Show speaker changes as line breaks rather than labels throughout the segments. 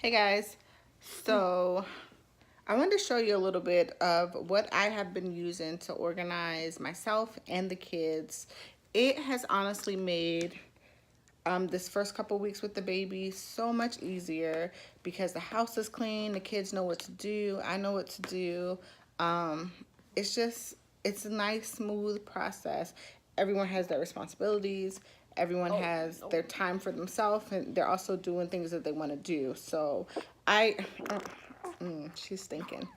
Hey guys, so I wanted to show you a little bit of what I have been using to organize myself and the kids. It has honestly made this first couple weeks with the baby so much easier because the house is clean, the kids know what to do, I know what to do. Um, it's a nice, smooth process. Everyone has their responsibilities. Everyone has their time for themselves, and they're also doing things that they want to do. So I, she's stinking.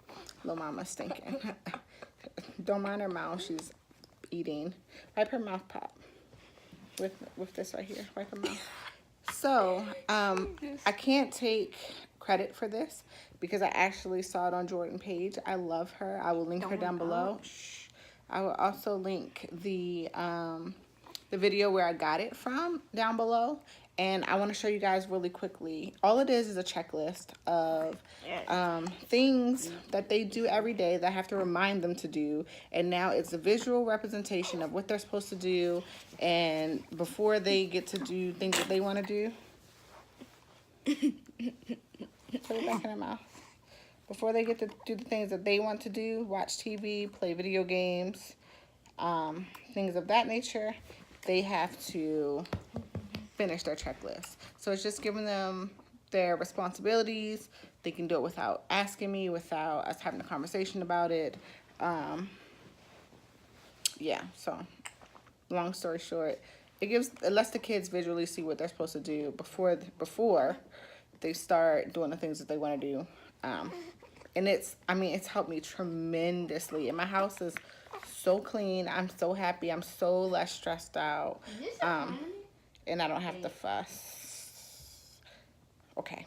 Little mama's stinking. Don't mind her mouth. She's eating. Wipe her mouth, Pop. With this right here. Wipe her mouth. So I can't take credit for this because I actually saw it on Jordan Page. I love her. I will link her down below. Shh. I will also link the video where I got it from down below. And I want to show you guys really quickly. All it is a checklist of things that they do every day that I have to remind them to do. And now it's a visual representation of what they're supposed to do. And before they get to do things that they want to do. Put it back in their mouth. Before they get to do the things that they want to do, watch TV, play video games, things of that nature, they have to finish their checklist. So it's just giving them their responsibilities. They can do it without asking me, without us having a conversation about it. Yeah, so long story short, it lets the kids visually see what they're supposed to do before they start doing the things that they want to do. And it's helped me tremendously. And my house is so clean. I'm so happy. I'm so less stressed out. And I don't have to fuss. Okay.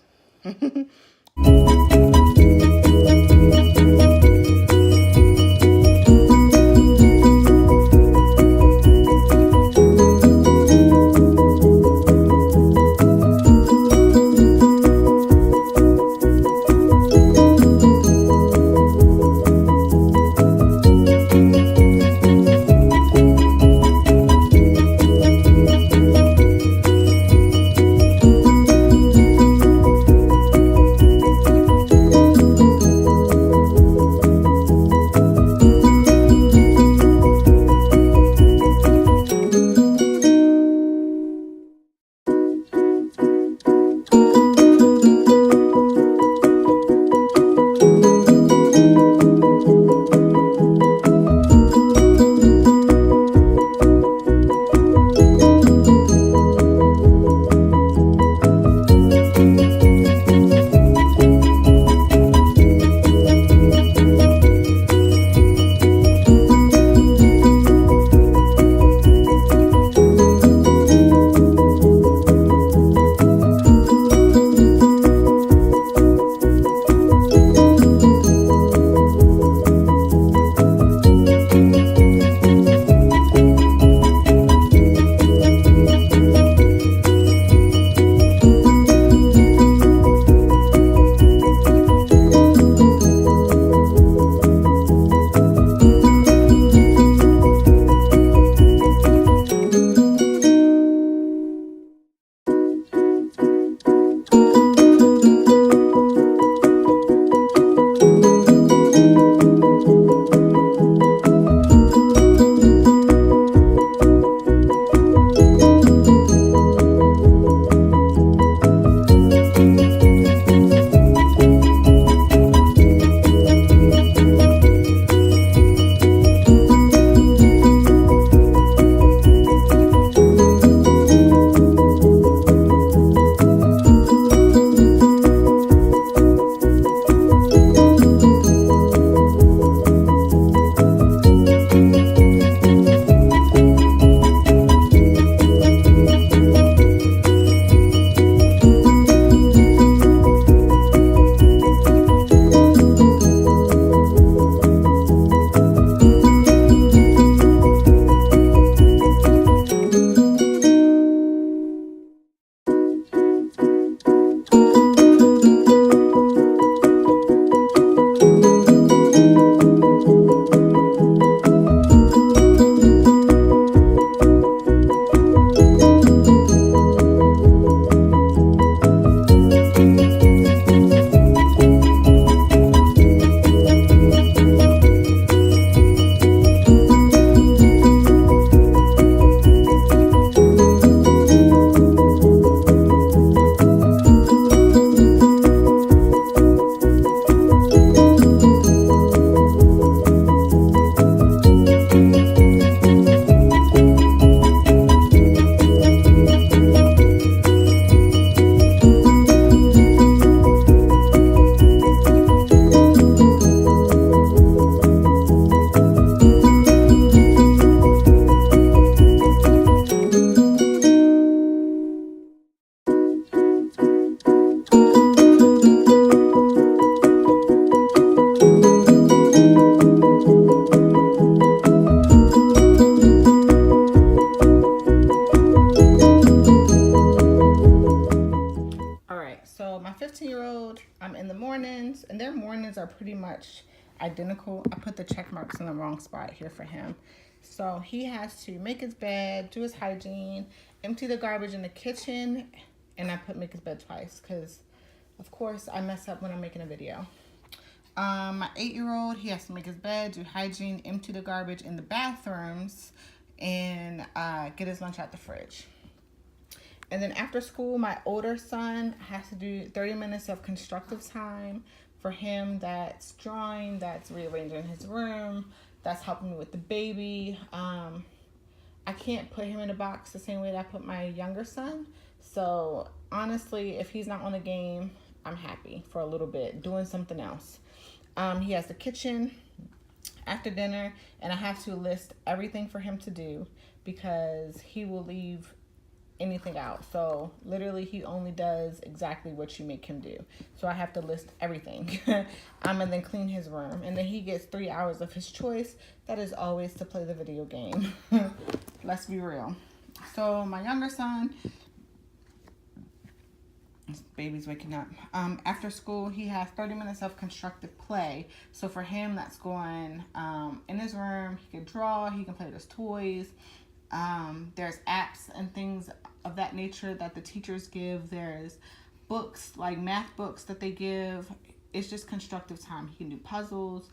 in the mornings, and their mornings are pretty much identical. I put the check marks in the wrong spot here for him. So he has to make his bed, do his hygiene, empty the garbage in the kitchen, and I put make his bed twice because, of course, I mess up when I'm making a video. My 8-year-old, he has to make his bed, do hygiene, empty the garbage in the bathrooms, and get his lunch out the fridge. And then after school, my older son has to do 30 minutes of constructive time. For him, that's drawing, that's rearranging his room, that's helping me with the baby. I can't put him in a box the same way that I put my younger son. So honestly, if he's not on the game, I'm happy for a little bit doing something else. He has the kitchen after dinner, and I have to list everything for him to do because he will leave anything out. So literally he only does exactly what you make him do. So I have to list everything. And then clean his room. And then he gets 3 hours of his choice. That is always to play the video game. Let's be real. So my younger son, this baby's waking up. After school, he has 30 minutes of constructive play. So for him, that's going in his room. He can draw, he can play with his toys. There's apps and things of that nature that the teachers give. There's books, like math books that they give. It's just constructive time. He can do puzzles.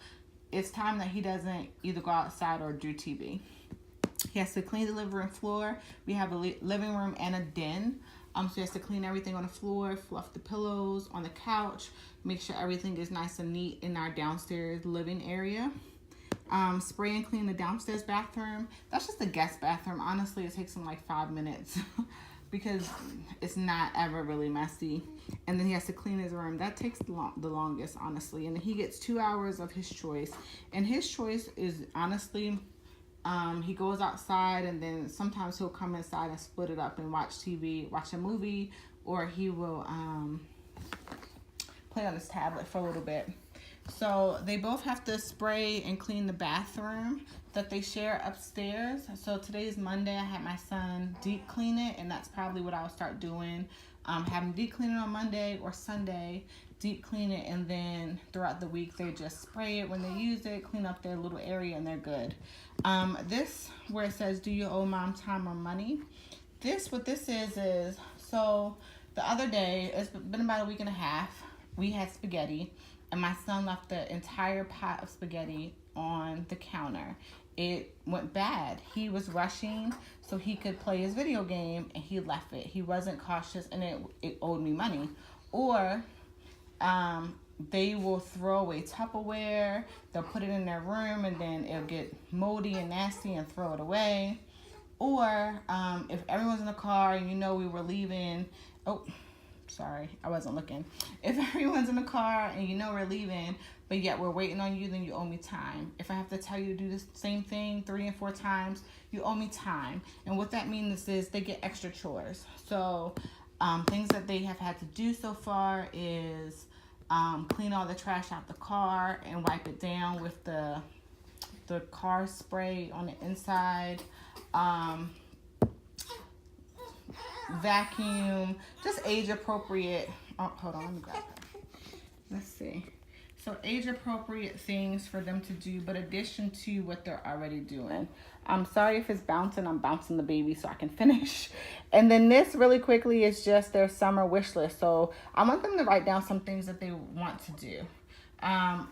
It's time that he doesn't either go outside or do TV. He has to clean the living room floor. We have a living room and a den. So he has to clean everything on the floor, fluff the pillows on the couch, make sure everything is nice and neat in our downstairs living area. Spray and clean the downstairs bathroom. That's just the guest bathroom. Honestly, it takes him like 5 minutes because it's not ever really messy. And then he has to clean his room. That takes the longest, honestly. And then he gets 2 hours of his choice. And his choice is honestly, he goes outside, and then sometimes he'll come inside and split it up and watch TV, watch a movie, or he will play on his tablet for a little bit. So they both have to spray and clean the bathroom that they share upstairs. So today's Monday. I had my son deep clean it, and that's probably what I'll start doing. Have him deep clean it on Monday or Sunday, deep clean it, and then throughout the week they just spray it when they use it, clean up their little area, and they're good. This where it says, do you owe mom time or money? What this is, so the other day, it's been about a week and a half, we had spaghetti, and my son left the entire pot of spaghetti on the counter. It went bad. He was rushing so he could play his video game, and he left it. He wasn't cautious, and it owed me money. Or they will throw away Tupperware. They'll put it in their room, and then it'll get moldy and nasty and throw it away. Or if everyone's in the car and you know we were leaving, sorry, I wasn't looking. If everyone's in the car and you know we're leaving, but yet we're waiting on you, then you owe me time. If I have to tell you to do the same thing 3 and 4 times, you owe me time. And what that means is they get extra chores. So things that they have had to do so far is clean all the trash out the car and wipe it down with the car spray on the inside. Vacuum, just age appropriate. Oh, hold on, let me grab it. Let's see. So age appropriate things for them to do, but addition to what they're already doing. I'm sorry if it's bouncing. I'm bouncing the baby so I can finish. And then this really quickly is just their summer wish list. So I want them to write down some things that they want to do.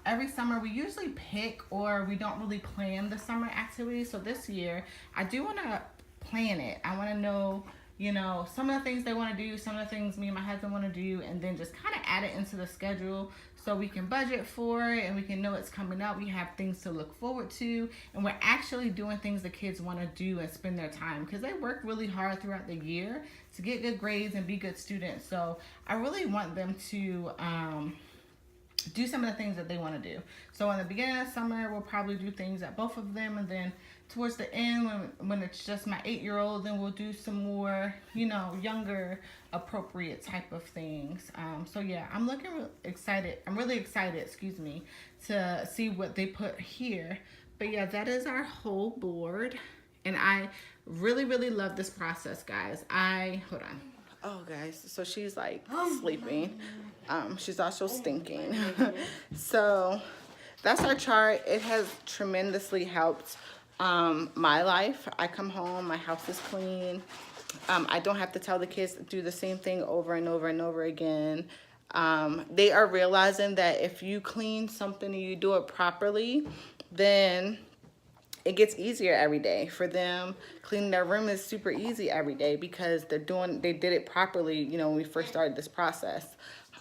Every summer we usually pick, or we don't really plan the summer activities. So this year I do want to plan it. I want to know, you know, some of the things they want to do, some of the things me and my husband want to do, and then just kind of add it into the schedule so we can budget for it and we can know it's coming up. We have things to look forward to, and we're actually doing things the kids want to do and spend their time, because they work really hard throughout the year to get good grades and be good students. So I really want them to do some of the things that they want to do. So in the beginning of summer, we'll probably do things at both of them, and then towards the end, when it's just my 8-year-old, then we'll do some more, you know, younger, appropriate type of things. So yeah, I'm really excited, excuse me, to see what they put here. But yeah, that is our whole board, and I really, really love this process, guys. Hold on. Oh, guys, so she's like sleeping. She's also stinking. So that's our chart. It has tremendously helped my life. I come home, my house is clean. I don't have to tell the kids to do the same thing over and over and over again. They are realizing that if you clean something and you do it properly, then it gets easier every day for them. Cleaning their room is super easy every day because they did it properly, you know, when we first started this process.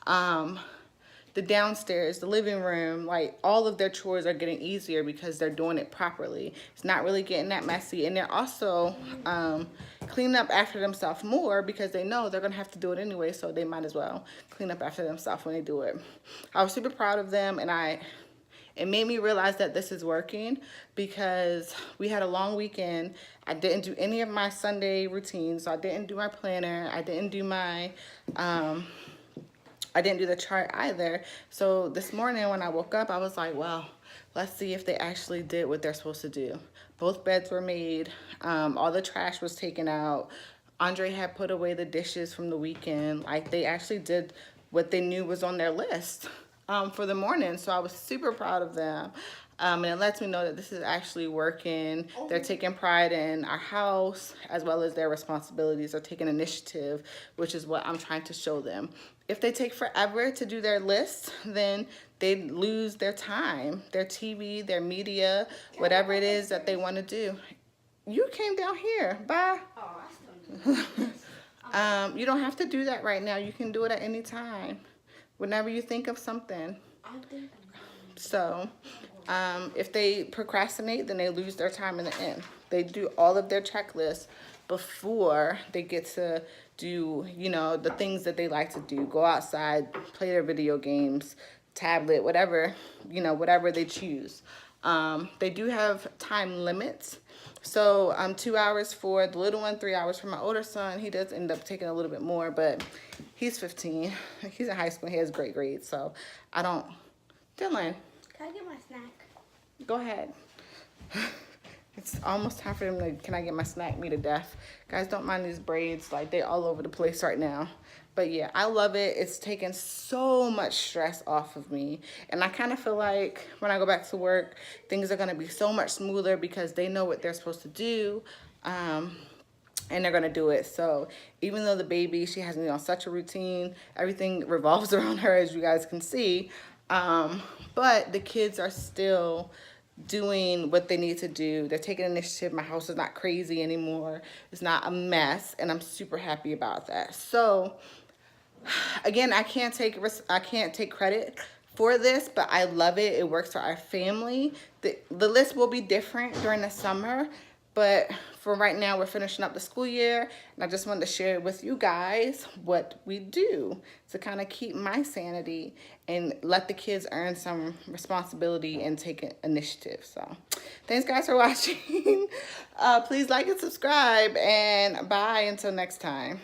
The downstairs, the living room, like all of their chores are getting easier because they're doing it properly. It's not really getting that messy. And they're also cleaning up after themselves more because they know they're gonna have to do it anyway, so they might as well clean up after themselves when they do it. I was super proud of them, and it made me realize that this is working because we had a long weekend. I didn't do any of my Sunday routines. So I didn't do my planner. I didn't do the chart either. So this morning when I woke up, I was like, well, let's see if they actually did what they're supposed to do. Both beds were made. All the trash was taken out. Andre had put away the dishes from the weekend. Like, they actually did what they knew was on their list for the morning. So I was super proud of them. And it lets me know that this is actually working. They're taking pride in our house as well as their responsibilities. They're taking initiative, which is what I'm trying to show them. If they take forever to do their list, then they lose their time, their TV, their media, whatever it is that they want to do. You came down here. Bye. You don't have to do that right now. You can do it at any time, whenever you think of something. So if they procrastinate, then they lose their time in the end. They do all of their checklists before they get to do, you know, the things that they like to do. Go outside, play their video games, tablet, whatever, you know, whatever they choose. They do have time limits. So 2 hours for the little one, 3 hours for my older son. He does end up taking a little bit more, but he's 15. He's in high school. He has great grades, so I don't. Dylan.
Can I get my snack?
Go ahead. It's almost time for them to, can I get my snack, me to death. Guys, don't mind these braids. Like, they're all over the place right now. But yeah, I love it. It's taken so much stress off of me. And I kind of feel like when I go back to work, things are going to be so much smoother because they know what they're supposed to do. And they're going to do it. So even though the baby, she has me on such a routine, everything revolves around her, as you guys can see. But the kids are still doing what they need to do. They're taking initiative. My house is not crazy anymore. It's not a mess, and I'm super happy about that. So again, I can't take credit for this, but I love it. It works for our family. The list will be different during the summer, but for right now, we're finishing up the school year, and I just wanted to share with you guys what we do to kind of keep my sanity and let the kids earn some responsibility and take initiative. So thanks, guys, for watching. Please like and subscribe, and bye until next time.